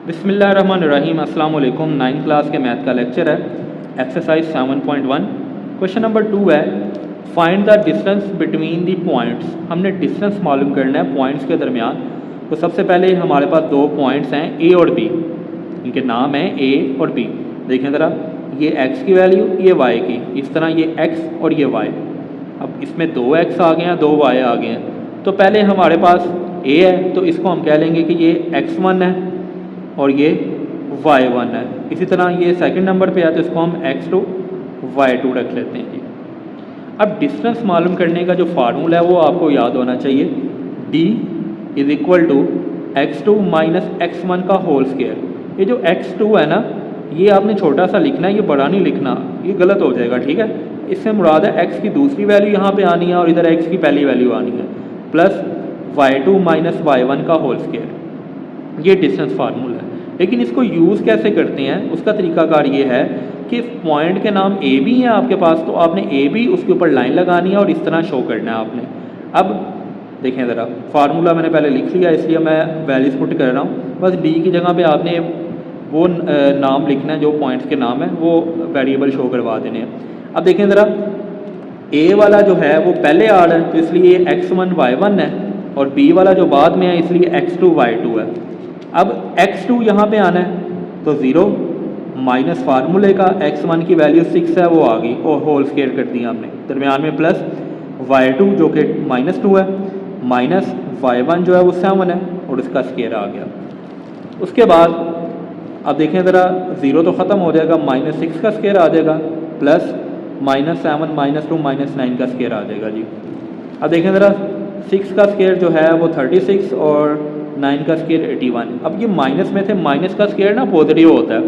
बिस्मिल्लाहिर्रहमानिर्रहीम। अस्सलाम वालेकुम। 9th क्लास के मैथ का लेक्चर है। एक्सरसाइज 7.1 क्वेश्चन नंबर 2 है, find the distance between the points. हमने डिस्टेंस मालूम करना है पॉइंट्स के दरमियान। तो सबसे पहले हमारे पास दो पॉइंट्स हैं ए और बी, इनके नाम हैं ए और बी। देखें ज़रा, ये x की वैल्यू, ये y की, इस तरह ये x और ये y। अब इसमें 2x आ गए हैं, 2y आ गए हैं। तो पहले हमारे पास a है तो इसको हम कह लेंगे कि ये x1 है और ये y1 है। इसी तरह ये सेकंड नंबर पे है तो इसको हम x2 y2 रख लेते हैं जी। अब डिस्टेंस मालूम करने का जो फार्मूला है वो आपको याद होना चाहिए, d is equal to x2 minus x1 का होल स्क्वायर। ये जो x2 है ना, ये आपने छोटा सा लिखना है, ये बड़ा नहीं लिखना, ये गलत हो जाएगा, ठीक है। इससे मुराद है x की दूसरी वैल्यू यहाँ पे आनी है और इधर x की पहली वैल्यू आनी है, प्लस y2 माइनस y1 का होल स्क्वायर। ये डिस्टेंस फार्मूला है। लेकिन इसको यूज़ कैसे करते हैं, उसका तरीकाकार ये है कि पॉइंट के नाम ए बी है आपके पास, तो आपने ए बी उसके ऊपर लाइन लगानी है और इस तरह शो करना है आपने। अब देखें ज़रा, फार्मूला मैंने पहले लिख लिया इसलिए मैं वैल्यूज पुट कर रहा हूँ। बस डी की जगह पे आपने वो नाम लिखना है जो पॉइंट्स के नाम है, वो वेरिएबल शो करवा देने हैं। अब देखें ज़रा, ए वाला जो है वो पहले आ रहा है तो इसलिए x1 y1 है, और बी वाला जो बाद में है इसलिए x2 y2 है। अब x2 यहाँ पे आना है तो 0 माइनस फार्मूले का x1 की वैल्यू 6 है वो आ गई और होल स्क्वायर कर दिया हमने, दरमियान में प्लस y2 जो कि -2 है, माइनस y1 जो है वो 7 है और इसका स्क्वायर आ गया। उसके बाद अब देखें ज़रा, 0 तो ख़त्म हो जाएगा, -6 का स्क्वायर आ जाएगा, प्लस -7 -2 -9 का स्क्वायर आ जाएगा जी। अब देखें ज़रा, 6 का स्क्वायर जो है वो 36 और 9 का स्क्वायर 81। अब ये माइनस में थे, माइनस का स्क्वायर ना पॉजिटिव होता है,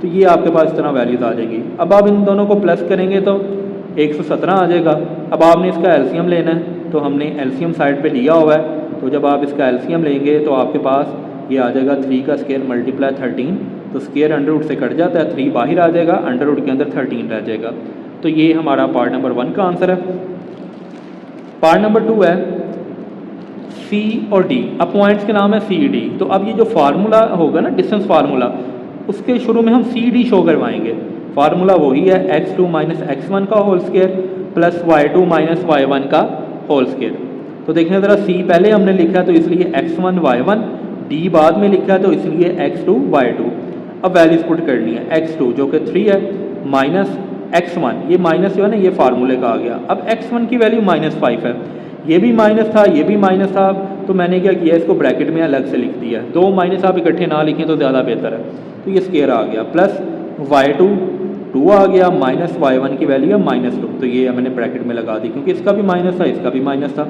तो ये आपके पास इस तरह वैल्यूज आ जाएगी। अब आप इन दोनों को प्लस करेंगे तो 117 आ जाएगा। अब आपने इसका एलसीएम लेना है तो हमने एलसीएम साइड पे लिया हुआ है, तो जब आप इसका एलसीएम लेंगे तो आपके पास ये आ जाएगा 3 का स्क्वायर मल्टीप्लाई 13, तो स्क्वायर अंडर रूट से कट जाता है, 3 बाहर आ जाएगा, अंडर रूट के अंदर 13 रह जाएगा। तो ये हमारा पार्ट नंबर 1 का आंसर है। पार्ट नंबर 2 है सी और डी। अब पॉइंट्स के नाम है सी डी, तो अब ये जो फार्मूला होगा ना डिस्टेंस फार्मूला, उसके शुरू में हम सी डी शो करवाएंगे। फार्मूला वही है x2 माइनस x1 का whole square plus y2 minus y1 का होल स्क्वायर। तो देखें ज़रा, सी पहले हमने लिखा है तो इसलिए x1 y1, डी बाद में लिखा है तो इसलिए x2 y2। अब वैल्यूज पुट करनी है, x2 जो कि 3 है माइनस x1, ये माइनस जो है ना ये फार्मूले का आ गया। अब x1 की वैल्यू -5 है, ये भी माइनस था, ये भी माइनस था, तो मैंने क्या किया, इसको ब्रैकेट में अलग से लिख दिया। दो माइनस आप इकट्ठे ना लिखें तो ज़्यादा बेहतर है। तो ये स्क्वायर आ गया, प्लस y2 2 आ गया, माइनस y1 की वैल्यू है -2, तो ये मैंने ब्रैकेट में लगा दी क्योंकि इसका भी माइनस था, इसका भी माइनस था।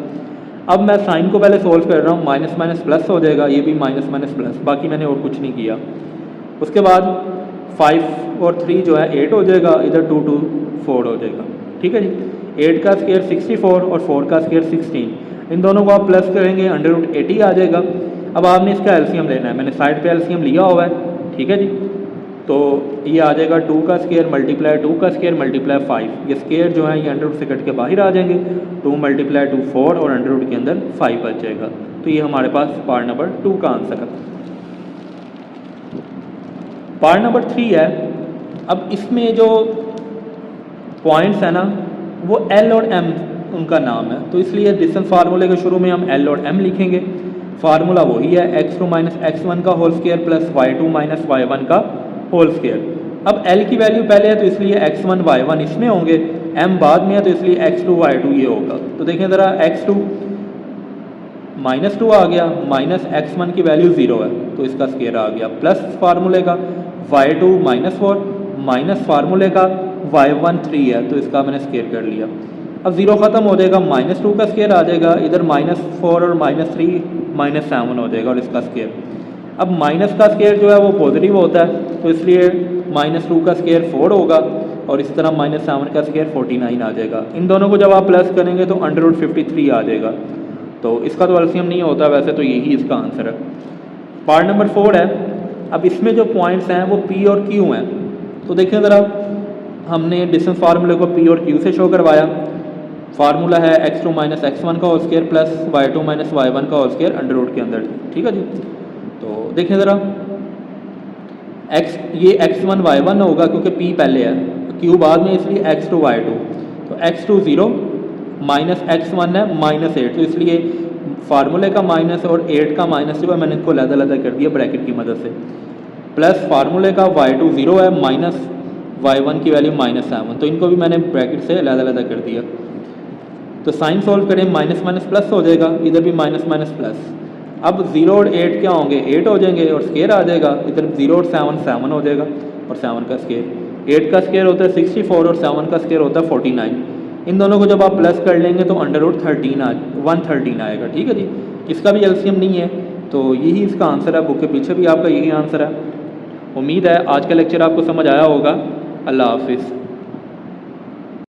अब मैं साइन को पहले सोल्व कर रहा हूँ, माइनस माइनस प्लस हो जाएगा, ये भी माइनस माइनस प्लस, बाकी मैंने और कुछ नहीं किया। उसके बाद 5 और 3 जो है 8 हो जाएगा, इधर 2 2 4 हो जाएगा, ठीक है जी। 8 का स्क्वायर 64 और 4 का स्क्वायर 16, इन दोनों को आप प्लस करेंगे, अंडर रूट 80 आ जाएगा। अब आपने इसका एलसीएम लेना है, मैंने साइड पे एलसीएम लिया हुआ है, ठीक है जी। तो ये आ जाएगा 2 का स्क्वायर मल्टीप्लाई 2 का स्क्वायर मल्टीप्लाई 5, ये स्क्वायर जो है ये अंडर रूट से कट के बाहर आ जाएंगे, 2 मल्टीप्लाई 2 4 और अंडर रूट के अंदर 5 बच जाएगा। तो ये हमारे पास पार्ट नंबर 2 का आंसर है। पार्ट नंबर 3 है, अब इसमें जो पॉइंट्स है ना वो L और M उनका नाम है, तो इसलिए डिस्टेंस फार्मूले के शुरू में हम L और M लिखेंगे। फार्मूला वही है x2 माइनस x1 का whole square plus y2 minus y1 का होल स्क्वायर। अब L की वैल्यू पहले है तो इसलिए x1 y1 इसमें होंगे, M बाद में है तो इसलिए x2 y2 ये होगा। तो देखें ज़रा, x2 -2 आ गया, माइनस x1 की वैल्यू 0 है तो इसका स्क्वायर आ गया, प्लस फार्मूले का y2 -4 माइनस फार्मूले का y1 3 है तो इसका मैंने स्क्वायर कर लिया। अब 0 ख़त्म हो जाएगा, -2 का स्क्वायर आ जाएगा, इधर -4 और -3 -7 हो जाएगा और इसका स्क्वायर। अब माइनस का स्क्वायर जो है वो पॉजिटिव होता है तो इसलिए -2 का स्क्वायर 4 होगा और इस तरह -7 का स्क्वायर 49 आ जाएगा। इन दोनों को जब आप प्लस करेंगे तो अंडर रूट 53 आ जाएगा, तो इसका तो एलसीएम नहीं होता वैसे, तो यही इसका आंसर है। पार्ट नंबर 4 है, अब इसमें जो पॉइंट्स हैं वो P और Q हैं। तो देखिए ज़रा, हमने डिस्टेंस फार्मूले को P और Q से शो करवाया। फार्मूला है x2 माइनस x1 का whole square plus y2 minus y1 का होल स्क्वायर अंडर रूट के अंदर, ठीक है जी। तो देखें ज़रा, एक्स ये x1 y1 होगा क्योंकि p पहले है, q बाद में, इसलिए x2 y2। तो x2 0 माइनस x1 है -8, तो इसलिए फार्मूले का माइनस और 8 का माइनस जो है मैंने इनको अलग-अलग कर दिया ब्रैकेट की मदद से, प्लस फार्मूले का y2 0 है माइनस y1 की वैल्यू -7, तो इनको भी मैंने ब्रैकेट से अलग-अलग कर दिया। तो साइन सॉल्व करें, माइनस माइनस प्लस हो जाएगा, इधर भी माइनस माइनस प्लस। अब 0 और 8 क्या होंगे, 8 हो जाएंगे और स्केयर आ जाएगा, इधर 0 और 7 7 हो जाएगा और 7 का स्केयर। 8 का स्केयर होता है 64 और 7 का स्केयर होता है 49। इन दोनों को जब आप प्लस कर लेंगे तो √13 113 आएगा। ठीक है जी, इसका भी एलसीएम नहीं है, तो यही इसका आंसर है। बुक के पीछे भी आपका यही आंसर है। उम्मीद है आज का लेक्चर आपको समझ आया होगा। अल्लाह हाफिज़।